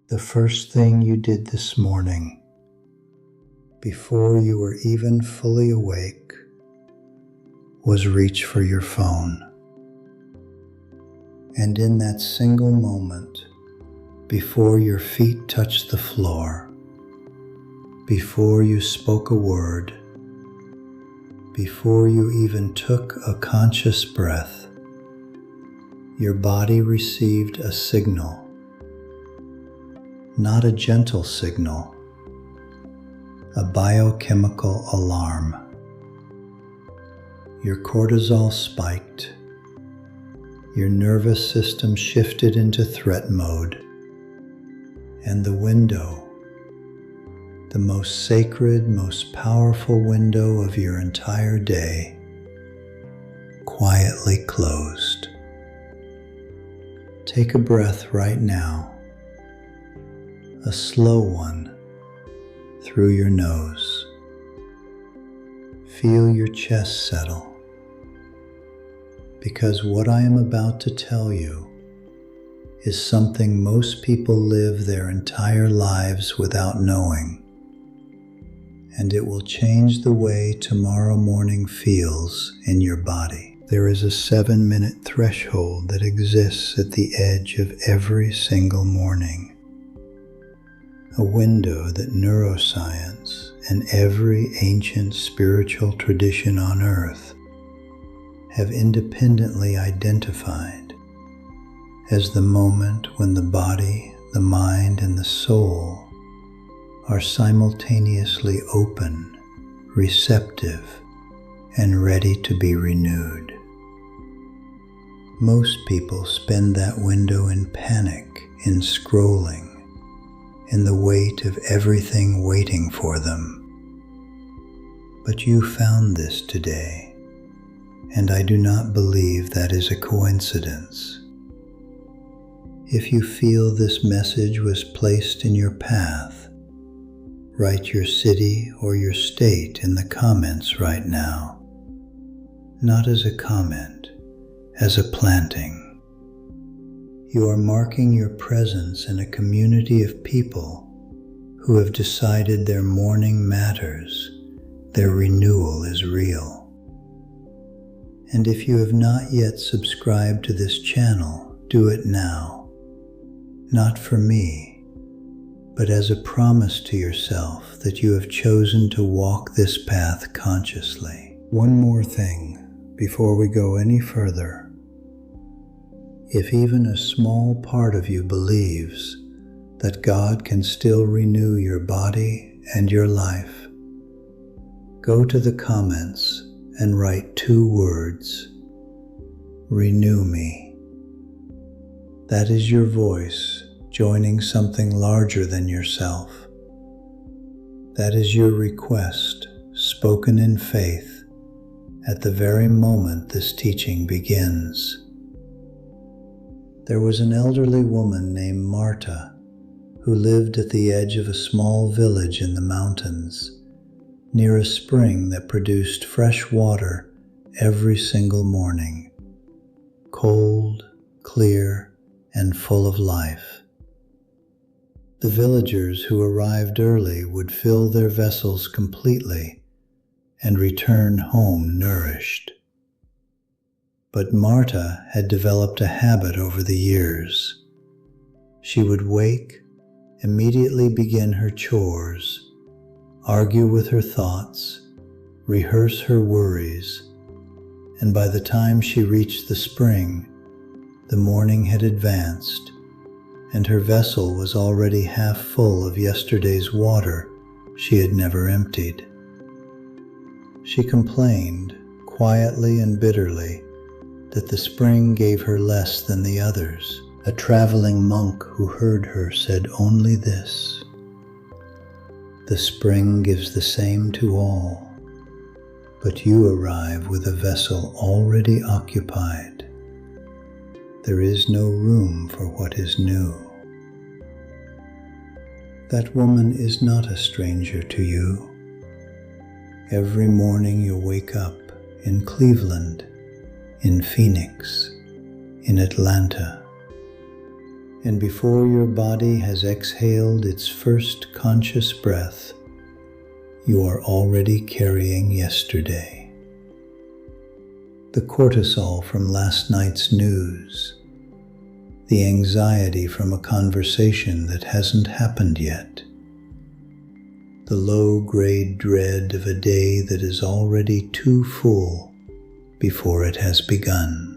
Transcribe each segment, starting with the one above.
The first thing you did this morning, before you were even fully awake, was reach for your phone. And in that single moment, before your feet touched the floor, before you spoke a word, before you even took a conscious breath, your body received a signal. Not a gentle signal, a biochemical alarm. Your cortisol spiked, your nervous system shifted into threat mode, and the window, the most sacred, most powerful window of your entire day, quietly closed. Take a breath right now. A slow one through your nose. Feel your chest settle, because what I am about to tell you is something most people live their entire lives without knowing, and it will change the way tomorrow morning feels in your body. There is a 7-minute threshold that exists at the edge of every single morning. A window that neuroscience and every ancient spiritual tradition on earth have independently identified as the moment when the body, the mind, and the soul are simultaneously open, receptive, and ready to be renewed. Most people spend that window in panic, in scrolling, in the weight of everything waiting for them. But you found this today, and I do not believe that is a coincidence. If you feel this message was placed in your path, write your city or your state in the comments right now. Not as a comment, as a planting. You are marking your presence in a community of people who have decided their morning matters, their renewal is real. And if you have not yet subscribed to this channel, do it now. Not for me, but as a promise to yourself that you have chosen to walk this path consciously. One more thing before we go any further. If even a small part of you believes that God can still renew your body and your life, go to the comments and write 2 words, renew me. That is your voice joining something larger than yourself. That is your request spoken in faith at the very moment this teaching begins. There was an elderly woman named Marta who lived at the edge of a small village in the mountains, near a spring that produced fresh water every single morning, cold, clear, and full of life. The villagers who arrived early would fill their vessels completely and return home nourished. But Marta had developed a habit over the years. She would wake, immediately begin her chores, argue with her thoughts, rehearse her worries, and by the time she reached the spring, the morning had advanced, and her vessel was already half full of yesterday's water she had never emptied. She complained, quietly and bitterly, that the spring gave her less than the others. A traveling monk who heard her said only this: "The spring gives the same to all, but you arrive with a vessel already occupied. There is no room for what is new." That woman is not a stranger to you. Every morning you wake up in Cleveland, in Phoenix, in Atlanta. And before your body has exhaled its first conscious breath, you are already carrying yesterday. The cortisol from last night's news, the anxiety from a conversation that hasn't happened yet, the low-grade dread of a day that is already too full before it has begun.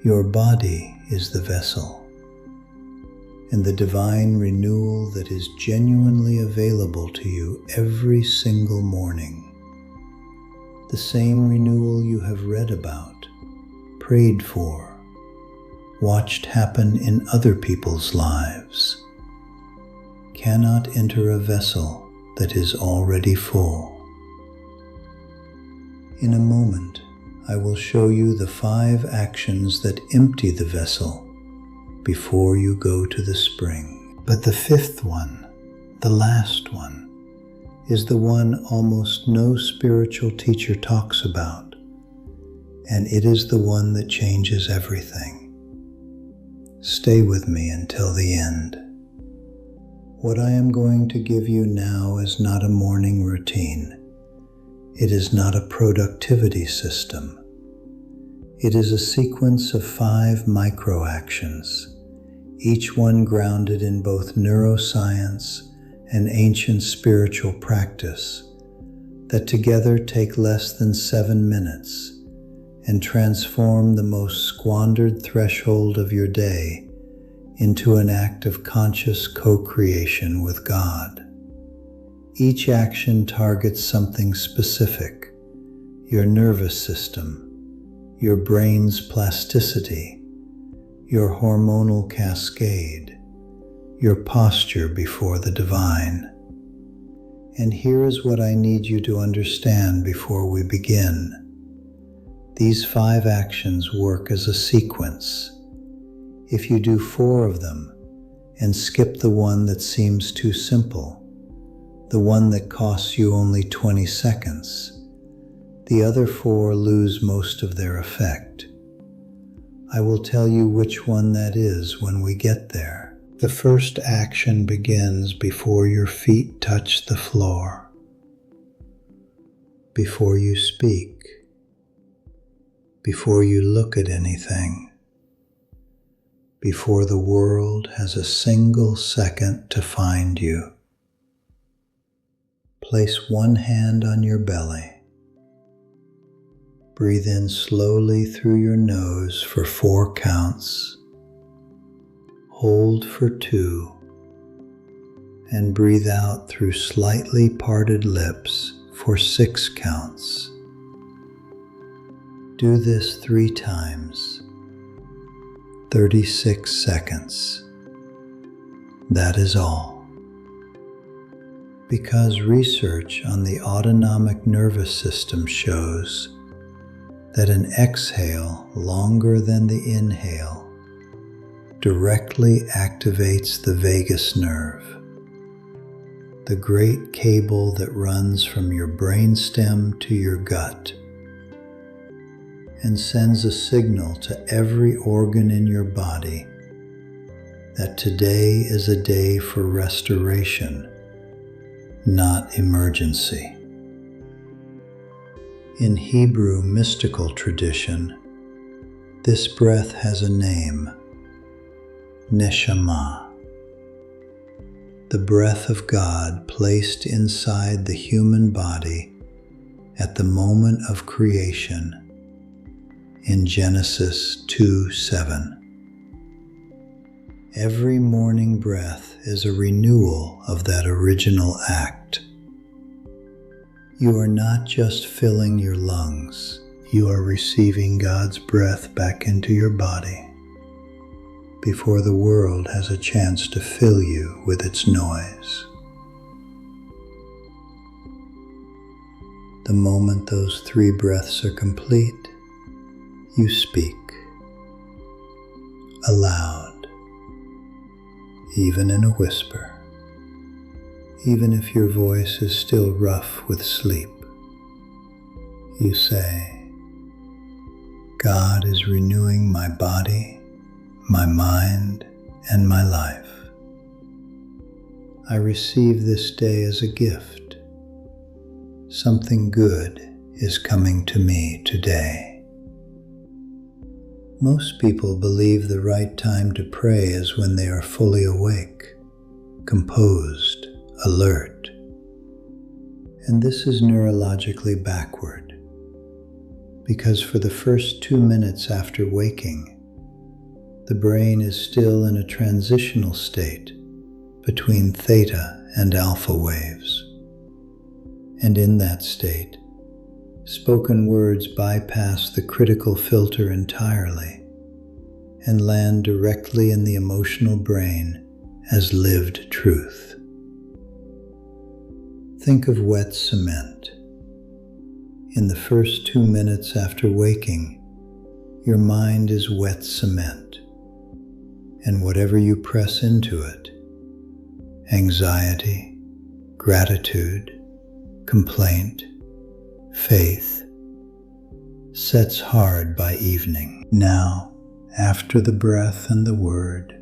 Your body is the vessel, and the divine renewal that is genuinely available to you every single morning. The same renewal you have read about, prayed for, watched happen in other people's lives, cannot enter a vessel that is already full. In a moment, I will show you the 5 actions that empty the vessel before you go to the spring. But the 5th one, the last one, is the one almost no spiritual teacher talks about, and it is the one that changes everything. Stay with me until the end. What I am going to give you now is not a morning routine. It is not a productivity system. It is a sequence of 5 micro-actions, each one grounded in both neuroscience and ancient spiritual practice, that together take less than 7 minutes and transform the most squandered threshold of your day into an act of conscious co-creation with God. Each action targets something specific: your nervous system, your brain's plasticity, your hormonal cascade, your posture before the divine. And here is what I need you to understand before we begin. These 5 actions work as a sequence. If you do 4 of them and skip the one that seems too simple, the one that costs you only 20 seconds, the other 4 lose most of their effect. I will tell you which one that is when we get there. The first action begins before your feet touch the floor, before you speak, before you look at anything, before the world has a single second to find you. Place one hand on your belly. Breathe in slowly through your nose for 4 counts. Hold for 2. And breathe out through slightly parted lips for 6 counts. Do this 3 times. 36 seconds. That is all. Because research on the autonomic nervous system shows that an exhale longer than the inhale directly activates the vagus nerve, the great cable that runs from your brainstem to your gut, and sends a signal to every organ in your body that today is a day for restoration, not emergency. In Hebrew mystical tradition, this breath has a name: neshama, the breath of God placed inside the human body at the moment of creation in Genesis 2:7. Every morning breath is a renewal of that original act. You are not just filling your lungs, you are receiving God's breath back into your body before the world has a chance to fill you with its noise. The moment those 3 breaths are complete, you speak aloud, even in a whisper, even if your voice is still rough with sleep. You say, God is renewing my body, my mind, and my life. I receive this day as a gift. Something good is coming to me today. Most people believe the right time to pray is when they are fully awake, composed, alert. And this is neurologically backward, because for the first 2 minutes after waking, the brain is still in a transitional state between theta and alpha waves. And in that state, spoken words bypass the critical filter entirely and land directly in the emotional brain as lived truth. Think of wet cement. In the first 2 minutes after waking, your mind is wet cement, and whatever you press into it, anxiety, gratitude, complaint, faith, sets hard by evening. Now, after the breath and the word,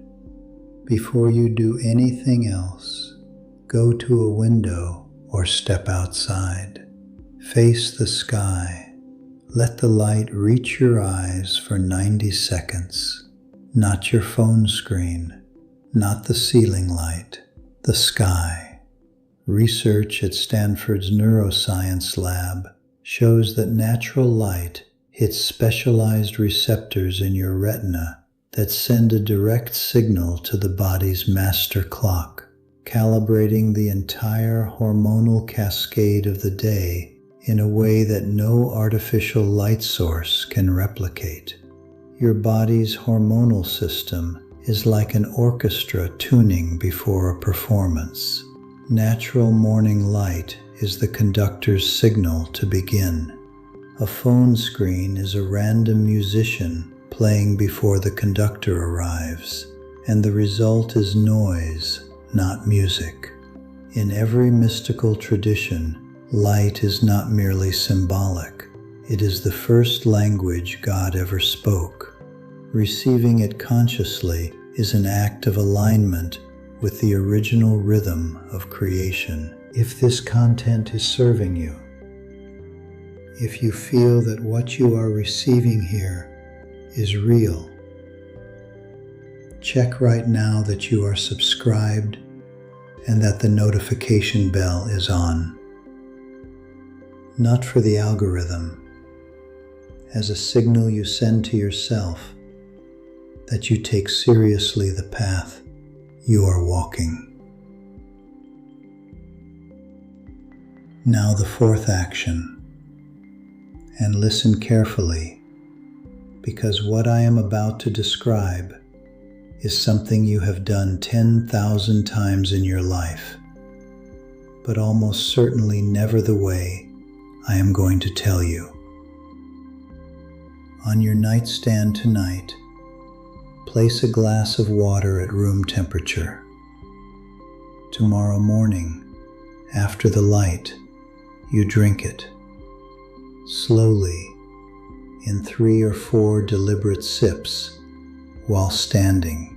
before you do anything else, go to a window or step outside. Face the sky. Let the light reach your eyes for 90 seconds. Not your phone screen, not the ceiling light, the sky. Research at Stanford's neuroscience lab shows that natural light hits specialized receptors in your retina that send a direct signal to the body's master clock, calibrating the entire hormonal cascade of the day in a way that no artificial light source can replicate. Your body's hormonal system is like an orchestra tuning before a performance. Natural morning light is the conductor's signal to begin. A phone screen is a random musician playing before the conductor arrives, and the result is noise, not music. In every mystical tradition, light is not merely symbolic. It is the first language God ever spoke. Receiving it consciously is an act of alignment with the original rhythm of creation. If this content is serving you, if you feel that what you are receiving here is real, check right now that you are subscribed and that the notification bell is on. Not for the algorithm, as a signal you send to yourself that you take seriously the path you are walking. Now the fourth action, and listen carefully, because what I am about to describe is something you have done 10,000 times in your life, but almost certainly never the way I am going to tell you. On your nightstand tonight, place a glass of water at room temperature. Tomorrow morning, after the light, you drink it, slowly, in 3 or 4 deliberate sips, while standing,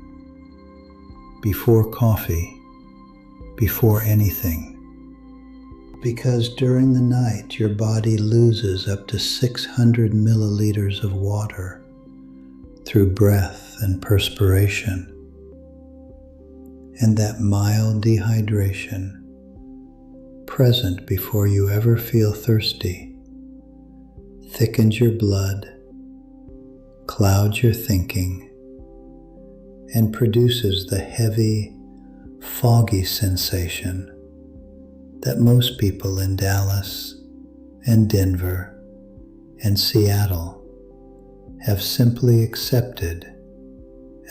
before coffee, before anything. Because during the night your body loses up to 600 milliliters of water through breath and perspiration. And that mild dehydration, present before you ever feel thirsty, thickens your blood, clouds your thinking, and produces the heavy, foggy sensation that most people in Dallas and Denver and Seattle have simply accepted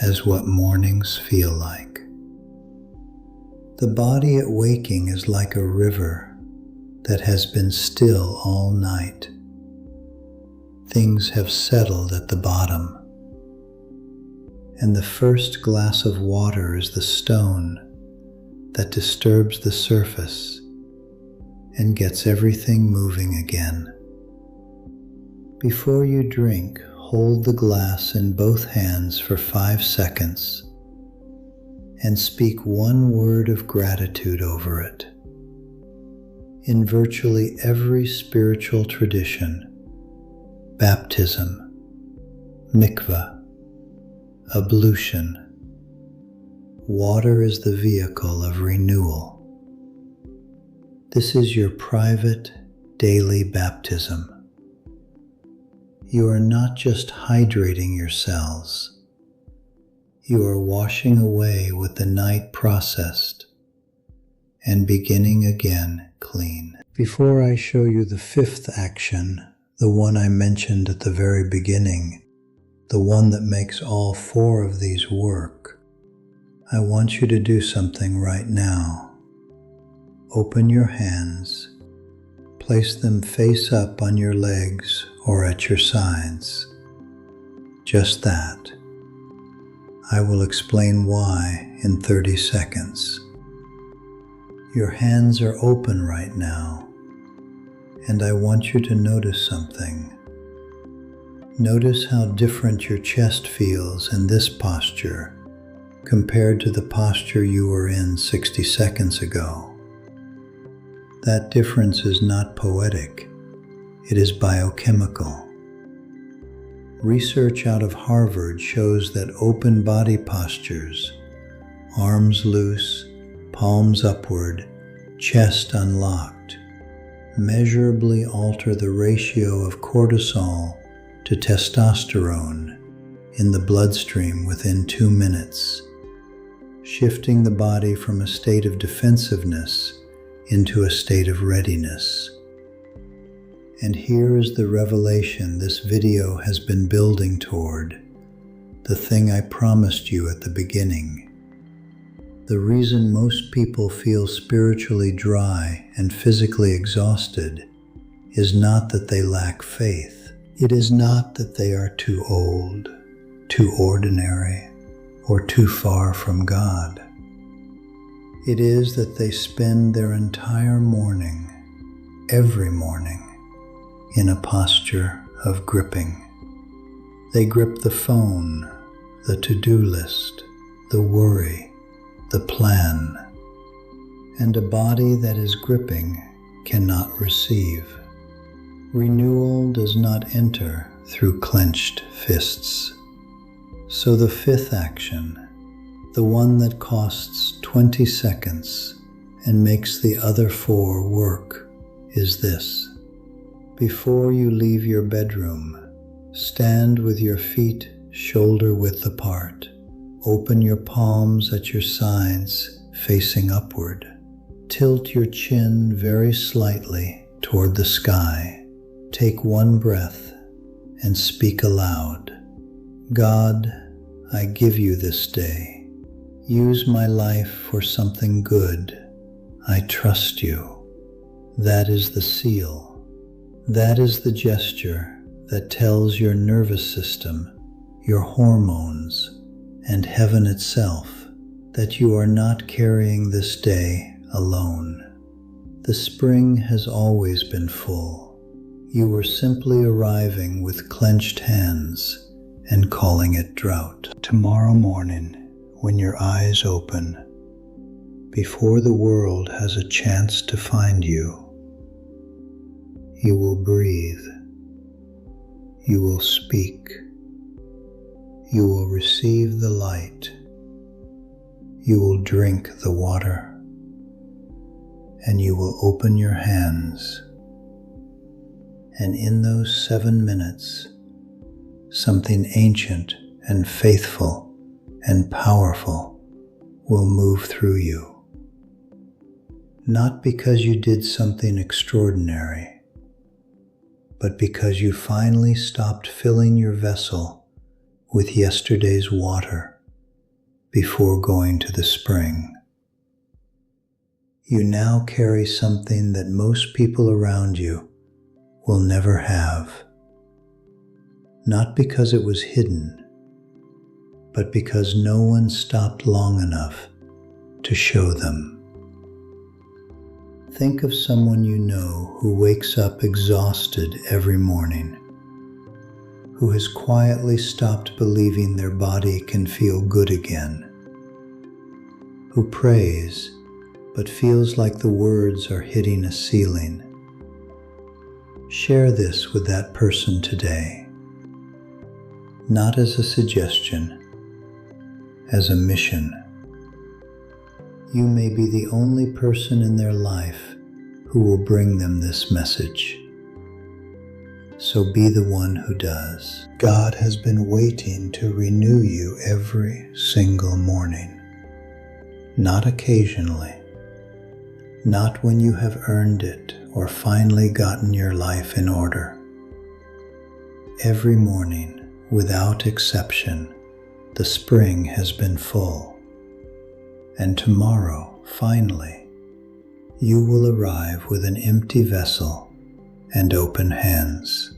as what mornings feel like. The body at waking is like a river that has been still all night. Things have settled at the bottom, and the first glass of water is the stone that disturbs the surface and gets everything moving again. Before you drink, hold the glass in both hands for 5 seconds and speak one word of gratitude over it. In virtually every spiritual tradition, baptism, mikveh, ablution, water is the vehicle of renewal. This is your private, daily baptism. You are not just hydrating your cells. You are washing away what the night processed and beginning again clean. Before I show you the 5th action, the one I mentioned at the very beginning, the one that makes all 4 of these work, I want you to do something right now. Open your hands, place them face up on your legs or at your sides. Just that. I will explain why in 30 seconds. Your hands are open right now, and I want you to notice something. Notice how different your chest feels in this posture compared to the posture you were in 60 seconds ago. That difference is not poetic, it is biochemical. Research out of Harvard shows that open body postures, arms loose, palms upward, chest unlocked, measurably alter the ratio of cortisol to testosterone in the bloodstream within 2 minutes, shifting the body from a state of defensiveness into a state of readiness. And here is the revelation this video has been building toward, the thing I promised you at the beginning. The reason most people feel spiritually dry and physically exhausted is not that they lack faith. It is not that they are too old, too ordinary, or too far from God. It is that they spend their entire morning, every morning, in a posture of gripping. They grip the phone, the to-do list, the worry, the plan, and a body that is gripping cannot receive. Renewal does not enter through clenched fists. So the 5th action, the one that costs 20 seconds and makes the other 4 work, is this. Before you leave your bedroom, stand with your feet shoulder width apart. Open your palms at your sides, facing upward. Tilt your chin very slightly toward the sky. Take one breath and speak aloud. God, I give you this day. Use my life for something good. I trust you. That is the seal. That is the gesture that tells your nervous system, your hormones, and heaven itself that you are not carrying this day alone. The spring has always been full. You were simply arriving with clenched hands and calling it drought. Tomorrow morning, when your eyes open, before the world has a chance to find you, you will breathe, you will speak, you will receive the light, you will drink the water, and you will open your hands. And in those 7 minutes, something ancient and faithful and powerful will move through you. Not because you did something extraordinary, but because you finally stopped filling your vessel with yesterday's water before going to the spring. You now carry something that most people around you will never have. Not because it was hidden, but because no one stopped long enough to show them. Think of someone you know who wakes up exhausted every morning, who has quietly stopped believing their body can feel good again, who prays but feels like the words are hitting a ceiling. Share this with that person today, not as a suggestion, as a mission. You may be the only person in their life who will bring them this message. So be the one who does. God has been waiting to renew you every single morning, not occasionally, not when you have earned it or finally gotten your life in order. Every morning, without exception, the spring has been full, and tomorrow, finally, you will arrive with an empty vessel and open hands.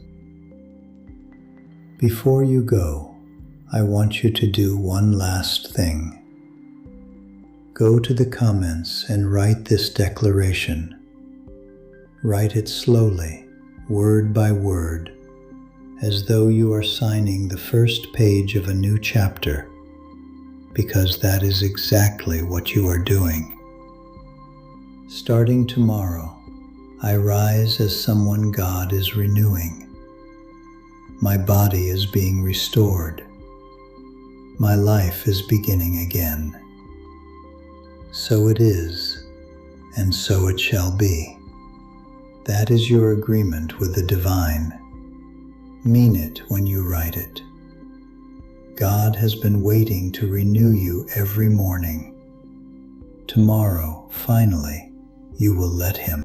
Before you go, I want you to do one last thing. Go to the comments and write this declaration. Write it slowly, word by word, as though you are signing the first page of a new chapter, because that is exactly what you are doing. Starting tomorrow, I rise as someone God is renewing. My body is being restored. My life is beginning again. So it is, and so it shall be. That is your agreement with the divine. Mean it when you write it. God has been waiting to renew you every morning. Tomorrow, finally, you will let Him.